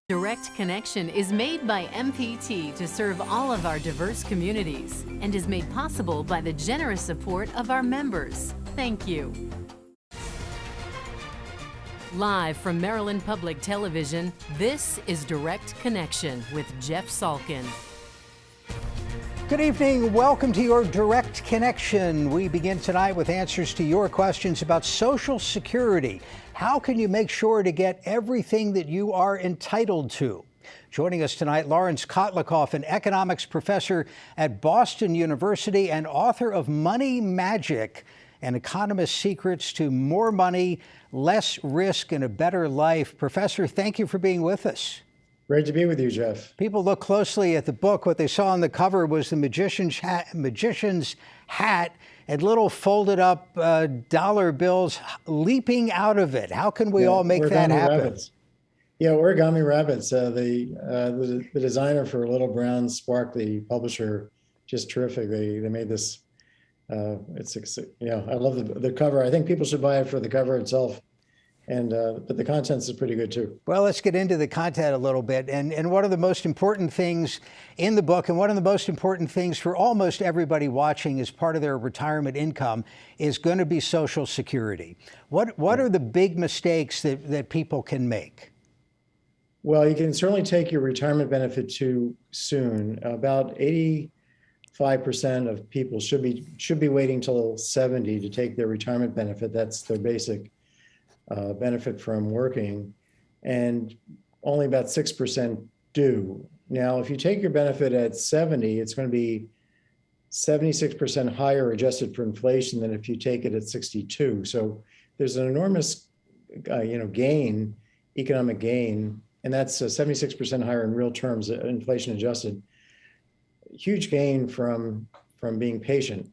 Direct Connection is made by MPT to serve all of our diverse communities and is made possible by the generous support of our members. Thank you. Live from Maryland Public Television, this is Direct Connection with Jeff Salkin. Good evening. Welcome to your Direct Connection. We begin tonight with answers to your questions about Social Security. How can you make sure to get everything that you are entitled to? Joining us tonight, Lawrence Kotlikoff, an economics professor at Boston University and author of Money Magic, An Economist's Secrets to More Money, Less Risk, and a Better Life. Professor, thank you for being with us. Great to be with you, Jeff. People look closely at the book. What they saw on the cover was the magician's hat and little folded up dollar bills leaping out of it. How can we all make that happen? Rabbits. Yeah, Origami Rabbits. The designer for Little Brown Sparkly publisher, just terrific. They made this. I love the cover. I think people should buy it for the cover itself. But the contents is pretty good too. Well, let's get into the content a little bit. And one of the most important things in the book, and one of the most important things for almost everybody watching as part of their retirement income, is going to be Social Security. What are the big mistakes that people can make? Well, you can certainly take your retirement benefit too soon. About 85% of people should be waiting till 70 to take their retirement benefit. That's their basic benefit from working, and only about 6% do. Now, if you take your benefit at 70, it's going to be 76% higher adjusted for inflation than if you take it at 62. So there's an enormous, gain, economic gain, and that's 76% higher in real terms, inflation adjusted. Huge gain from being patient.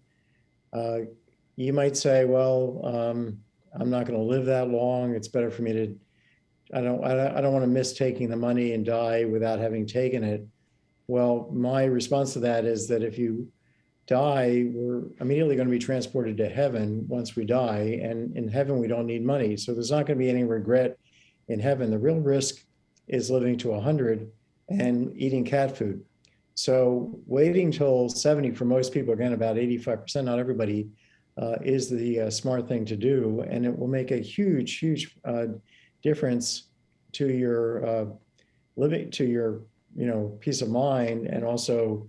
You might say, well, I'm not going to live that long. It's better for me to, I don't want to miss taking the money and die without having taken it. Well, my response to that is that if you die, we're immediately going to be transported to heaven once we die. And in heaven, we don't need money. So there's not going to be any regret in heaven. The real risk is living to 100 and eating cat food. So waiting till 70 for most people, again, about 85%, not everybody, is the smart thing to do, and it will make a huge difference to your living, to your peace of mind, and also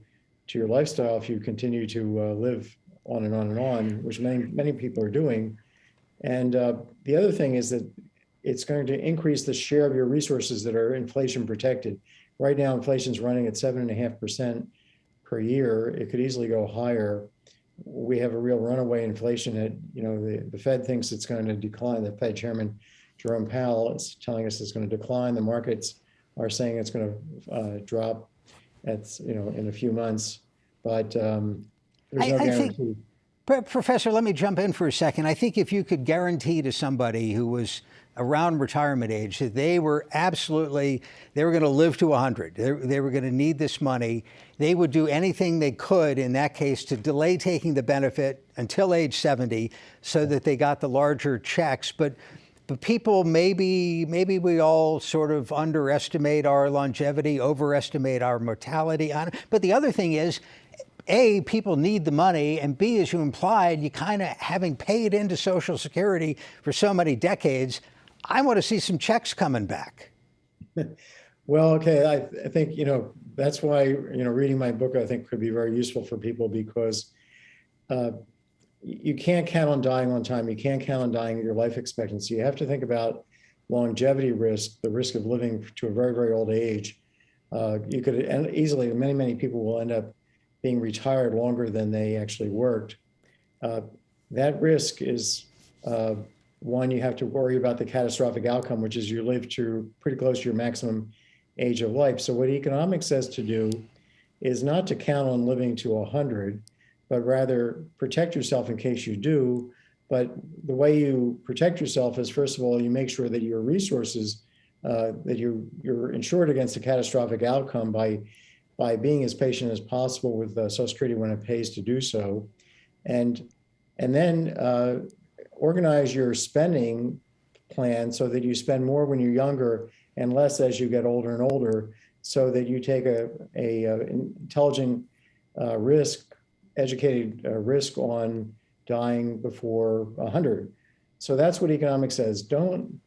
to your lifestyle if you continue to live on and on and on, which many people are doing. And the other thing is that it's going to increase the share of your resources that are inflation protected. Right now, inflation's running at 7.5% per year. It could easily go higher. We have a real runaway inflation that, the Fed thinks it's going to decline. The Fed chairman, Jerome Powell, is telling us it's going to decline. The markets are saying it's going to drop in a few months, but there's no guarantee. Professor, let me jump in for a second. I think if you could guarantee to somebody who was around retirement age that they were going to live to 100, they were going to need this money, they would do anything they could in that case to delay taking the benefit until age 70 so that they got the larger checks. But people, maybe we all sort of underestimate our longevity, overestimate our mortality. But the other thing is, A, people need the money, and B, as you implied, you kind of, having paid into Social Security for so many decades, I want to see some checks coming back. Well, okay, I think, that's why, reading my book, I think could be very useful for people, because you can't count on dying on time. You can't count on dying at your life expectancy. You have to think about longevity risk, the risk of living to a very, very old age. You could easily, many people will end up being retired longer than they actually worked. That risk is one, you have to worry about the catastrophic outcome, which is you live to pretty close to your maximum age of life. So what economics says to do is not to count on living to 100, but rather protect yourself in case you do. But the way you protect yourself is, first of all, you make sure that your resources, that you're insured against a catastrophic outcome by being as patient as possible with Social Security when it pays to do so. And then organize your spending plan so that you spend more when you're younger and less as you get older and older, so that you take a intelligent educated risk on dying before 100. So that's what economics says. Don't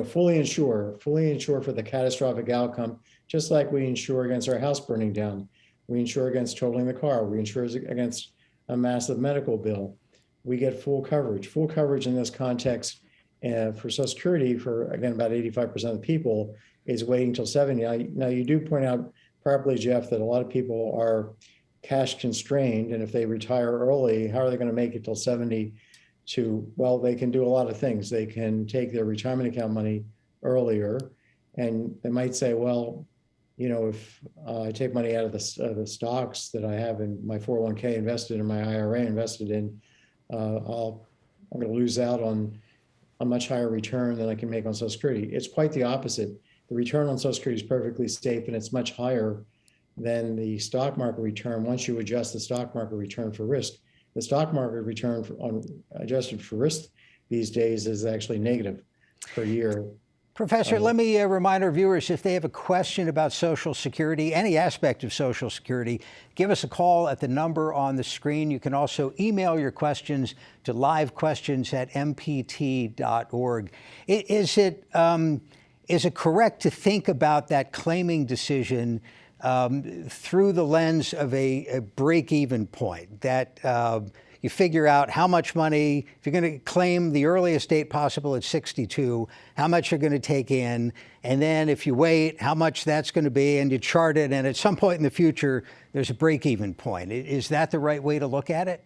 fully insure for the catastrophic outcome, just like we insure against our house burning down. We insure against totaling the car. We insure against a massive medical bill. We get full coverage. Full coverage in this context for Social Security, for, again, about 85% of the people, is waiting till 70. Now, you do point out properly, Jeff, that a lot of people are cash constrained, and if they retire early, how are they going to make it till 70? Well, they can do a lot of things. They can take their retirement account money earlier, and they might say, well, if I take money out of the stocks that I have in my 401k invested in, my IRA invested in, I'm going to lose out on a much higher return than I can make on Social Security. It's quite the opposite. The return on Social Security is perfectly safe, and it's much higher than the stock market return once you adjust the stock market return for risk. The stock market return adjusted for risk these days is actually negative per year. Professor, let me remind our viewers, if they have a question about Social Security, any aspect of Social Security, give us a call at the number on the screen. You can also email your questions to livequestions@mpt.org. Is it correct to think about that claiming decision through the lens of a break-even point, that you figure out how much money, if you're going to claim the earliest date possible at 62, how much you're going to take in, and then if you wait, how much that's going to be, and you chart it, and at some point in the future, there's a break-even point. Is that the right way to look at it?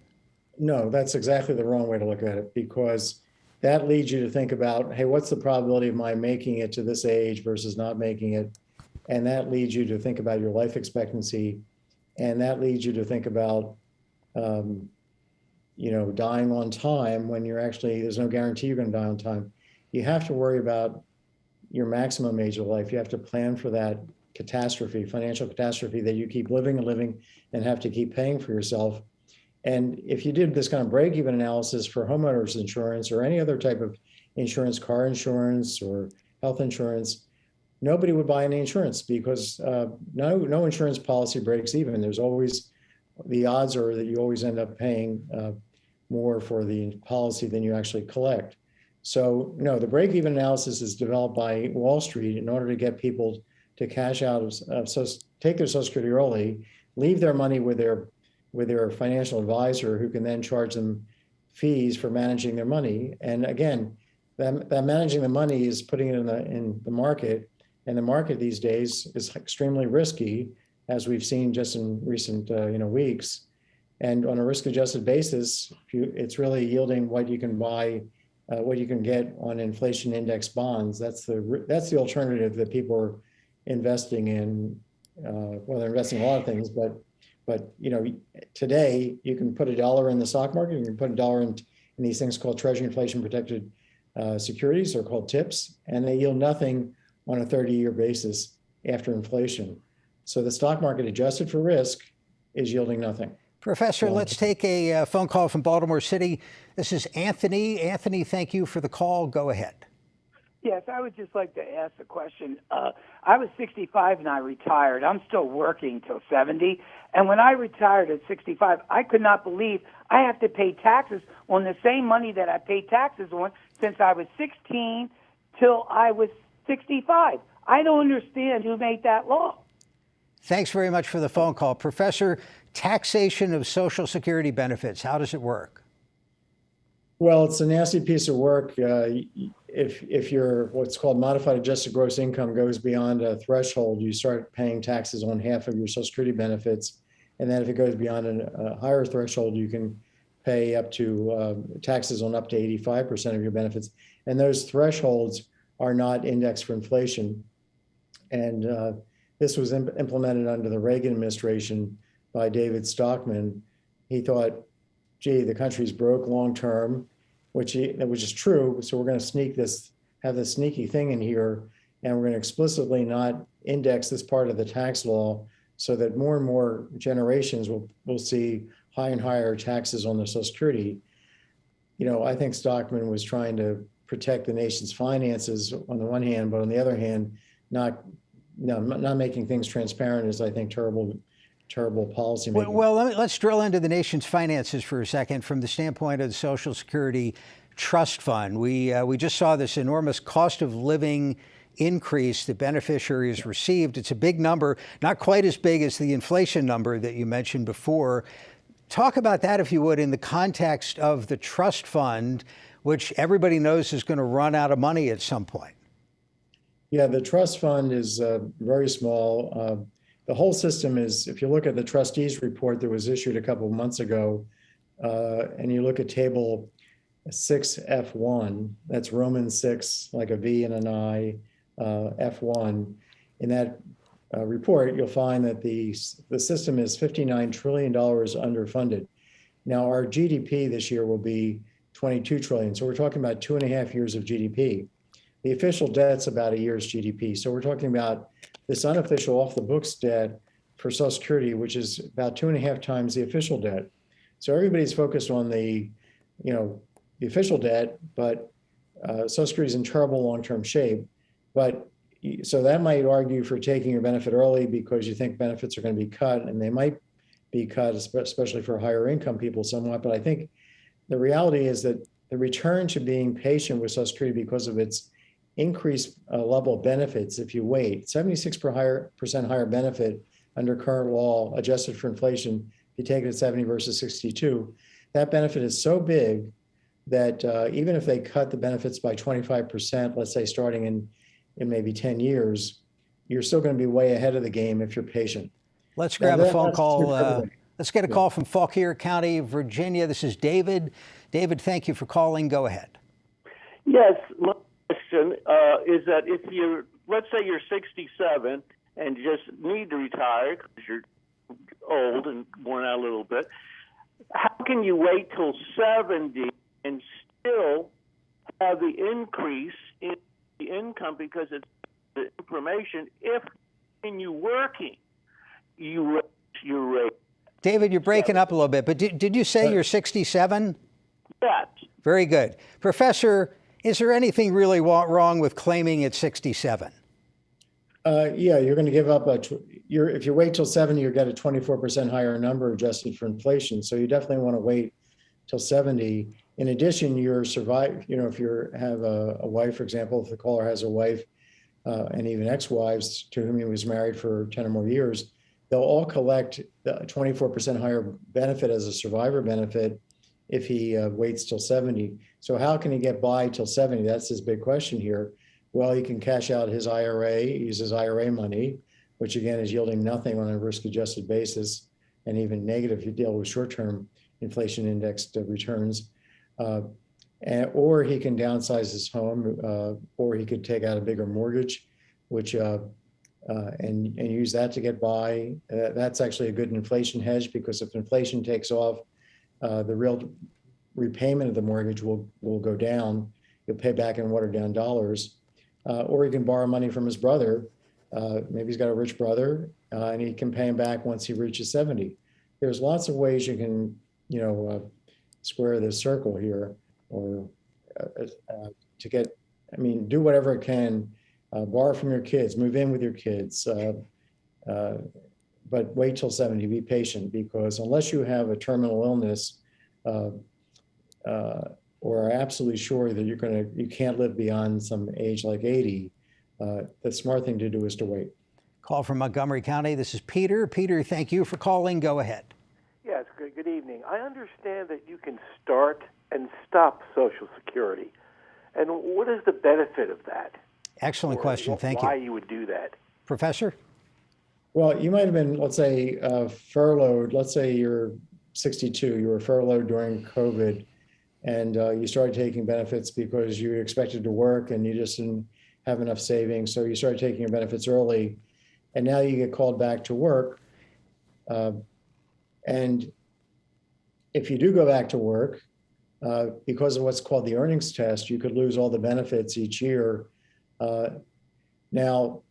No, that's exactly the wrong way to look at it, because that leads you to think about, hey, what's the probability of my making it to this age versus not making it? And that leads you to think about your life expectancy. And that leads you to think about, dying on time when there's no guarantee you're going to die on time. You have to worry about your maximum age of life. You have to plan for that financial catastrophe, that you keep living and have to keep paying for yourself. And if you did this kind of break-even analysis for homeowners insurance or any other type of insurance, car insurance or health insurance, nobody would buy any insurance, because no insurance policy breaks even. There's always, the odds are that you always end up paying more for the policy than you actually collect. So no, the break-even analysis is developed by Wall Street in order to get people to cash out take their Social Security early, leave their money with their financial advisor, who can then charge them fees for managing their money. And again, that managing the money is putting it in the market. And the market these days is extremely risky, as we've seen just in recent weeks. And on a risk-adjusted basis, it's really yielding what you can buy, what you can get on inflation index bonds. That's the alternative that people are investing in. They're investing in a lot of things, but today you can put $1 in the stock market, you can put $1 in these things called Treasury inflation protected securities, or called TIPS, and they yield nothing on a 30-year basis after inflation. So the stock market adjusted for risk is yielding nothing. Professor, let's take a phone call from Baltimore City. This is Anthony. Anthony, thank you for the call. Go ahead. Yes, I would just like to ask a question. I was 65 and I retired. I'm still working till 70. And when I retired at 65, I could not believe I have to pay taxes on the same money that I paid taxes on since I was 16 till I was 65. I don't understand who made that law. Thanks very much for the phone call. Professor, taxation of Social Security benefits, how does it work? Well, it's a nasty piece of work. If your what's called modified adjusted gross income goes beyond a threshold, you start paying taxes on half of your Social Security benefits. And then if it goes beyond a higher threshold, you can pay up to taxes on up to 85% of your benefits. And those thresholds are not indexed for inflation. And this was implemented under the Reagan administration by David Stockman. He thought, gee, the country's broke long term, which is true. So we're going to have this sneaky thing in here, and we're going to explicitly not index this part of the tax law, so that more and more generations will see higher and higher taxes on their Social Security. I think Stockman was trying to protect the nation's finances on the one hand, but on the other hand, not making things transparent is, I think, terrible policy making. Well, let's drill into the nation's finances for a second from the standpoint of the Social Security Trust Fund. We just saw this enormous cost of living increase that beneficiaries received. It's a big number, not quite as big as the inflation number that you mentioned before. Talk about that, if you would, in the context of the trust fund, which everybody knows is going to run out of money at some point. Yeah, the trust fund is very small. The whole system is, if you look at the trustees report that was issued a couple of months ago, and you look at table 6F1, that's Roman 6, like a V and an I, F1. In that report, you'll find that the system is $59 trillion underfunded. Now, our GDP this year will be $22 trillion. So we're talking about 2.5 years of GDP. The official debt's about a year's GDP. So we're talking about this unofficial off the books debt for Social Security, which is about 2.5 times the official debt. So everybody's focused on the official debt, but Social Security is in terrible long-term shape. But so that might argue for taking your benefit early because you think benefits are going to be cut, and they might be cut, especially for higher income people somewhat. But I think the reality is that the return to being patient with Social Security because of its increased level of benefits, if you wait, 76% higher benefit under current law, adjusted for inflation, if you take it at 70 versus 62, that benefit is so big that even if they cut the benefits by 25%, let's say starting in maybe 10 years, you're still going to be way ahead of the game if you're patient. Let's grab a phone call. Let's get a call from Fauquier County, Virginia. This is David. David, thank you for calling. Go ahead. Yes, my question is that if let's say you're 67 and just need to retire because you're old and worn out a little bit, how can you wait till 70 and still have the increase in the income because it's the information? If when you working, you raise your rate. David, you're breaking up a little bit, but did you say you're 67? Yes. Very good. Professor, is there anything really wrong with claiming it's 67? Yeah, you're going to give up if you wait till 70, you'll get a 24% higher number adjusted for inflation. So you definitely want to wait till 70. In addition, if you have a wife, for example, if the caller has a wife and even ex-wives to whom he was married for 10 or more years, they'll all collect the 24% higher benefit as a survivor benefit if he waits till 70. So how can he get by till 70? That's his big question here. Well, he can cash out his IRA, use his IRA money, which again is yielding nothing on a risk-adjusted basis, and even negative if you deal with short-term inflation-indexed returns. Or he can downsize his home, or he could take out a bigger mortgage, which and use that to get by. That's actually a good inflation hedge, because if inflation takes off, the real repayment of the mortgage will go down. You'll pay back in watered down dollars. Or he can borrow money from his brother. Maybe he's got a rich brother, and he can pay him back once he reaches 70. There's lots of ways you can, square this circle here, or to get, do whatever it can. Borrow from your kids, move in with your kids, but wait till 70, be patient, because unless you have a terminal illness or are absolutely sure that you can't live beyond some age like 80, the smart thing to do is to wait. Call from Montgomery County. This is Peter. Peter, thank you for calling. Go ahead. Yes, good evening. I understand that you can start and stop Social Security. And what is the benefit of that? Excellent question. Thank you. Why you would do that? Professor? Well, you might have been, let's say, furloughed. Let's say you're 62. You were furloughed during COVID, and you started taking benefits because you expected to work and you just didn't have enough savings. So you started taking your benefits early, and now you get called back to work. And if you do go back to work, because of what's called the earnings test, you could lose all the benefits each year. Now,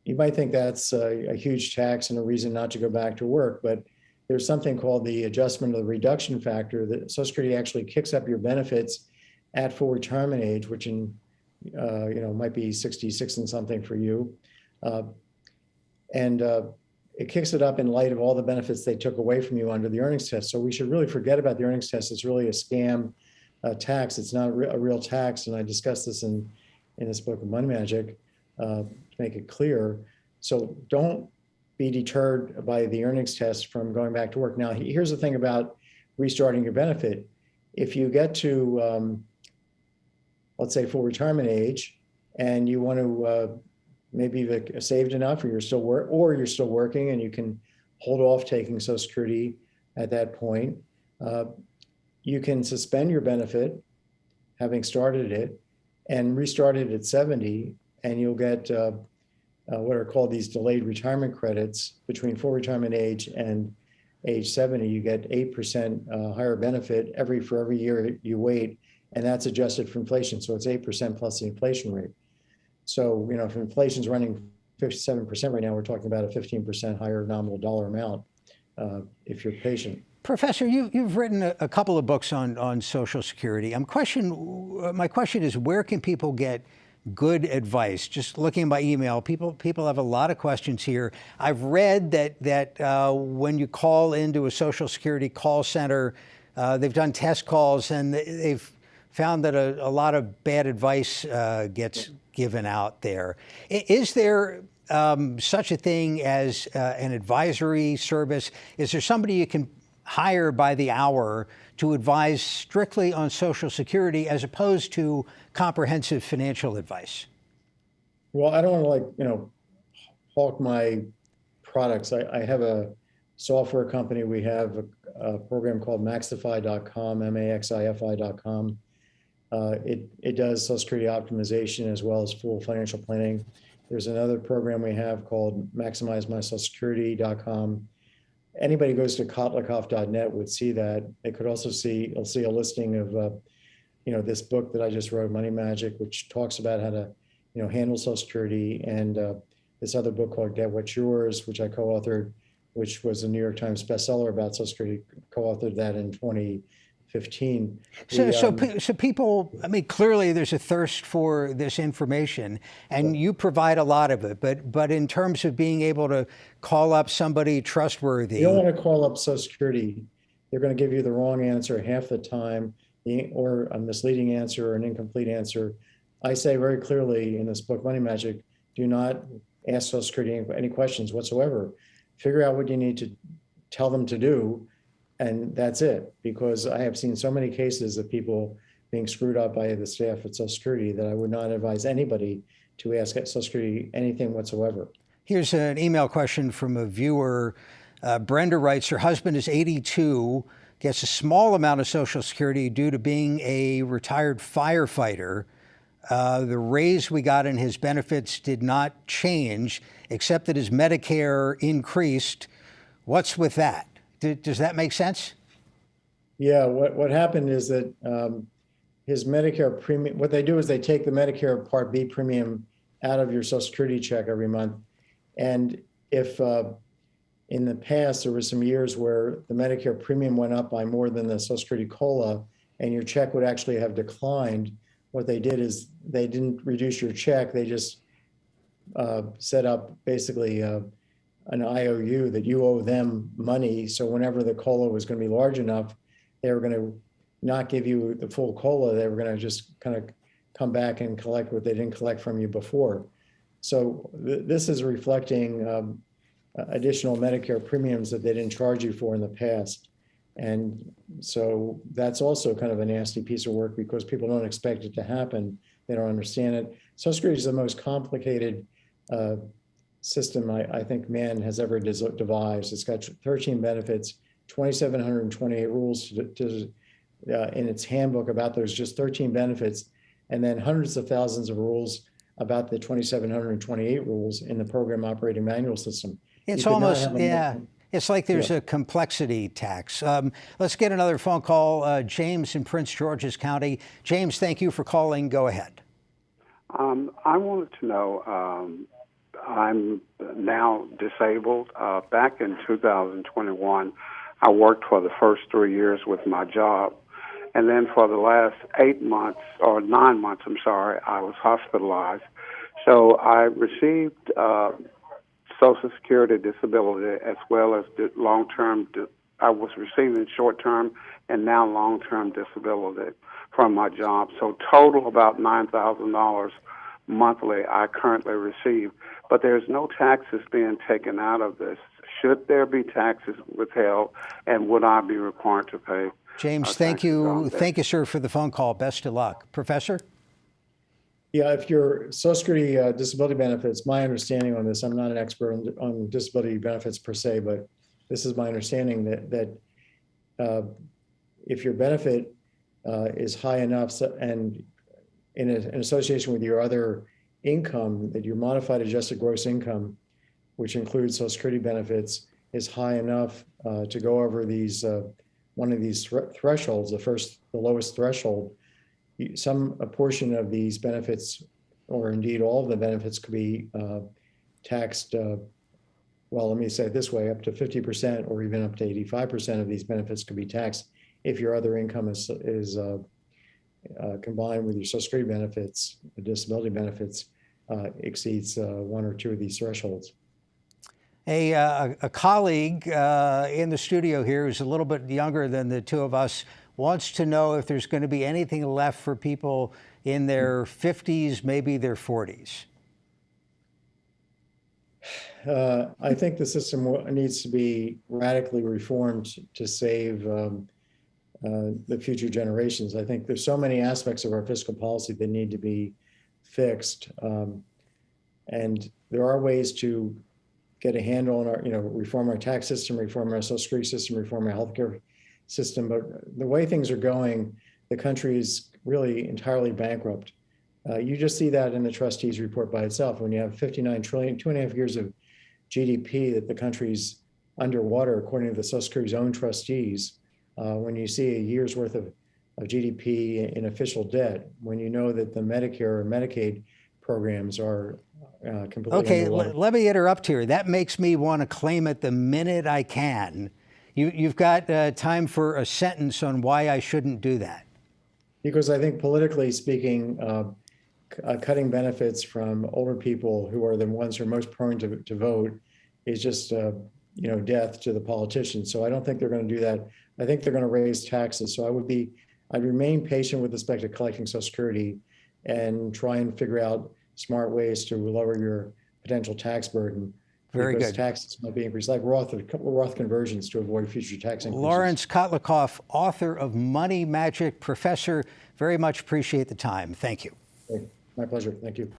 you might think that's a huge tax and a reason not to go back to work, but there's something called the adjustment of the reduction factor that Social Security actually kicks up your benefits at full retirement age, which might be 66 and something for you. And it kicks it up in light of all the benefits they took away from you under the earnings test. So we should really forget about the earnings test. It's really a scam tax. It's not a real tax. And I discussed this in this book of Money Magic to make it clear. So don't be deterred by the earnings test from going back to work. Now, here's the thing about restarting your benefit. If you get to, let's say, full retirement age, and you want to maybe you've saved enough, or you're still working, and you can hold off taking Social Security at that point, you can suspend your benefit, having started it, and restart it at 70, and you'll get what are called these delayed retirement credits. Between full retirement age and age 70, you get 8% higher benefit for every year you wait, and that's adjusted for inflation. So it's 8% plus the inflation rate. So, if inflation's running 57% right now, we're talking about a 15% higher nominal dollar amount if you're patient. Professor, you've written a couple of books on Social Security. My question is, where can people get good advice? Just looking by email, people have a lot of questions here. I've read that when you call into a Social Security call center, they've done test calls and they've found that a lot of bad advice gets given out there. Is there such a thing as an advisory service? Is there somebody you can hire by the hour to advise strictly on Social Security as opposed to comprehensive financial advice? Well, I don't want to hawk my products. I have a software company. We have a program called Maxify.com, Maxify.com. It does Social Security optimization as well as full financial planning. There's another program we have called MaximizeMySocialSecurity.com. Anybody who goes to Kotlikoff.net would see that. They could also see a listing of, this book that I just wrote, Money Magic, which talks about how to, handle Social Security, and this other book called Get What's Yours, which I co-authored, which was a New York Times bestseller about Social Security. Co-authored that in 2015. So people, clearly there's a thirst for this information, and you provide a lot of it. But in terms of being able to call up somebody trustworthy, you don't want to call up Social Security. They're going to give you the wrong answer half the time, or a misleading answer or an incomplete answer. I say very clearly in this book, Money Magic, do not ask Social Security any questions whatsoever. Figure out what you need to tell them to do, and that's it. Because I have seen so many cases of people being screwed up by the staff at Social Security that I would not advise anybody to ask at Social Security anything whatsoever. Here's an email question from a viewer. Brenda writes, her husband is 82, gets a small amount of Social Security due to being a retired firefighter. The raise we got in his benefits did not change, except that his Medicare increased. What's with that? Does that make sense? Yeah, what happened is that his Medicare premium, what they do is they take the Medicare Part B premium out of your Social Security check every month. And if in the past there were some years where the Medicare premium went up by more than the Social Security COLA, and your check would actually have declined, what they did is they didn't reduce your check. They just set up basically an IOU that you owe them money. So whenever the COLA was going to be large enough, they were going to not give you the full COLA. They were going to just kind of come back and collect what they didn't collect from you before. So this is reflecting additional Medicare premiums that they didn't charge you for in the past. And so that's also kind of a nasty piece of work because people don't expect it to happen. They don't understand it. Social Security is the most complicated system I think man has ever devised. It's got 13 benefits, 2,728 rules in its handbook about those just 13 benefits, and then hundreds of thousands of rules about the 2,728 rules in the program operating manual system. It's almost, it's like there's a complexity tax. Let's get another phone call. James in Prince George's County. James, thank you for calling. Go ahead. I wanted to know, I'm now disabled. Back in 2021, I worked for the first 3 years with my job, And then for the last 8 months, or 9 months, I was hospitalized. So I received Social Security disability as well as the long-term. I was receiving short-term and now long-term disability from my job. So total about $9,000 monthly I currently receive. But there's no taxes being taken out of this. Should there be taxes withheld, and would I be required to pay? James, thank you. Thank you, sir, for the phone call. Best of luck. Professor? Yeah, if your Social Security disability benefits, my understanding on this, I'm not an expert on disability benefits per se, but this is my understanding that if your benefit is high enough and in association with your other income, that your modified adjusted gross income, which includes Social Security benefits, is high enough to go over these one of these thresholds, the lowest threshold. A portion of these benefits, or indeed all of the benefits, could be taxed. Well, let me say it this way: up to 50%, or even up to 85% of these benefits could be taxed if your other income is combined with your Social Security benefits, the disability benefits, exceeds one or two of these thresholds. A colleague in the studio here who's a little bit younger than the two of us wants to know if there's going to be anything left for people in their 50s, maybe their 40s. I think the system needs to be radically reformed to save the future generations. I think there's so many aspects of our fiscal policy that need to be fixed. And there are ways to get a handle on our, reform our tax system, reform our Social Security system, reform our healthcare system. But the way things are going, the country is really entirely bankrupt. You just see that in the trustees report by itself. When you have 59 trillion, 2.5 years of GDP that the country's underwater, according to the Social Security's own trustees, when you see a year's worth of GDP in official debt, when you know that the Medicare or Medicaid programs are completely Okay, underwater. let me interrupt here. That makes me want to claim it the minute I can. You've got time for a sentence on why I shouldn't do that. Because I think politically speaking, cutting benefits from older people who are the ones who are most prone to vote is just, death to the politicians. So I don't think they're going to do that. I think they're going to raise taxes. So I'd remain patient with respect to collecting Social Security and try and figure out smart ways to lower your potential tax burden. Very because good. Taxes might be increased, like Roth conversions to avoid future tax increases. Lawrence Kotlikoff, author of Money Magic. Professor, very much appreciate the time. Thank you. My pleasure. Thank you.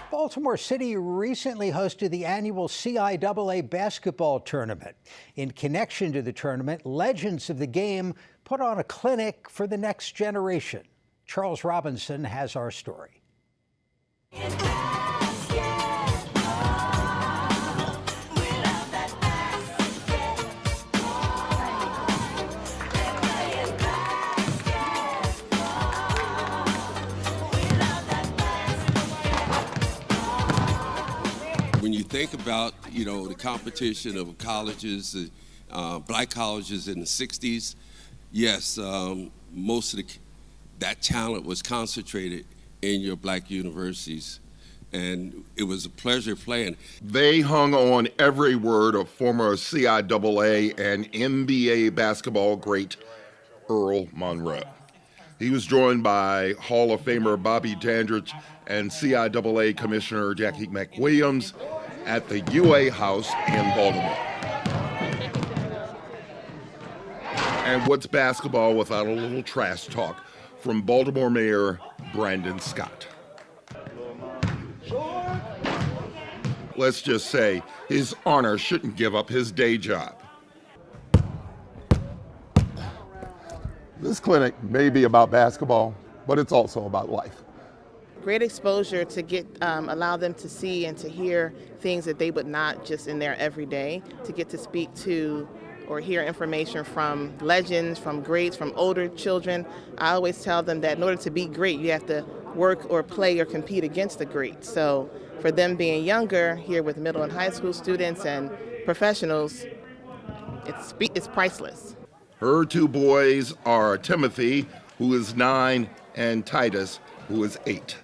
Baltimore City recently hosted the annual CIAA basketball tournament. In connection to the tournament, legends of the game put on a clinic for the next generation. Charles Robinson has our story. When you think about, the competition of colleges, black colleges in the 60s, yes, most of that talent was concentrated in your black universities, and it was a pleasure playing. They hung on every word of former CIAA and NBA basketball great Earl Monroe. He was joined by Hall of Famer Bobby Dandridge and CIAA Commissioner Jackie McWilliams at the UA House in Baltimore. And what's basketball without a little trash talk from Baltimore Mayor Brandon Scott? Let's just say his honor shouldn't give up his day job. This clinic may be about basketball, but it's also about life. Great exposure to get allow them to see and to hear things that they would not just in their everyday, to get to speak to or hear information from legends, from greats, from older children. I always tell them that in order to be great, you have to work or play or compete against the greats. So for them being younger, here with middle and high school students and professionals, it's priceless. Her two boys are Timothy, who is 9, and Titus, who is 8.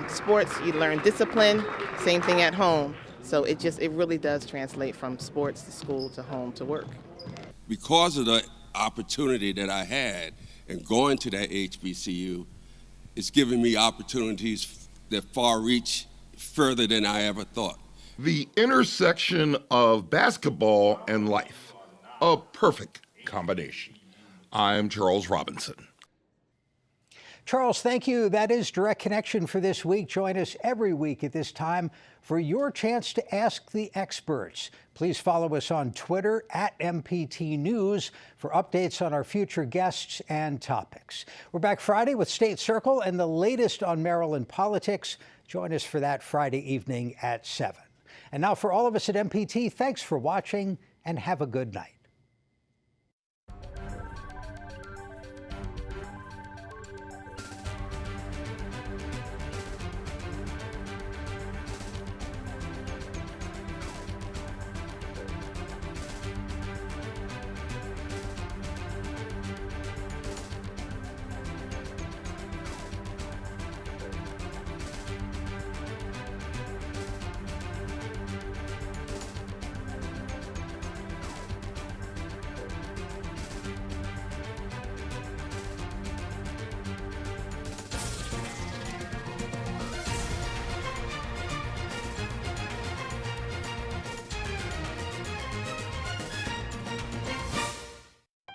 Sports, you learn discipline, same thing at home. So it really does translate from sports to school to home to work. Because of the opportunity that I had and going to that HBCU, it's given me opportunities that far reach further than I ever thought. The intersection of basketball and life, a perfect combination. I'm Charles Robinson. Charles, thank you. That is Direct Connection for this week. Join us every week at this time for your chance to ask the experts. Please follow us on Twitter @MPT News for updates on our future guests and topics. We're back Friday with State Circle and the latest on Maryland politics. Join us for that Friday evening at 7. And now for all of us at MPT, thanks for watching and have a good night.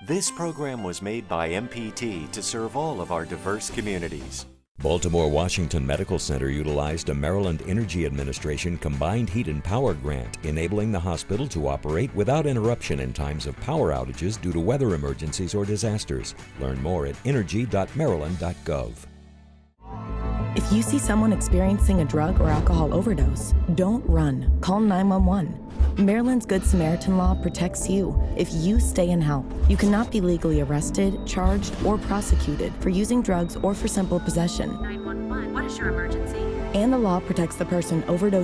This program was made by MPT to serve all of our diverse communities. Baltimore-Washington Medical Center utilized a Maryland Energy Administration Combined Heat and Power grant, enabling the hospital to operate without interruption in times of power outages due to weather emergencies or disasters. Learn more at energy.maryland.gov. If you see someone experiencing a drug or alcohol overdose, don't run. Call 911. Maryland's Good Samaritan law protects you if you stay and help. You cannot be legally arrested, charged, or prosecuted for using drugs or for simple possession. 911, what is your emergency? And the law protects the person overdosing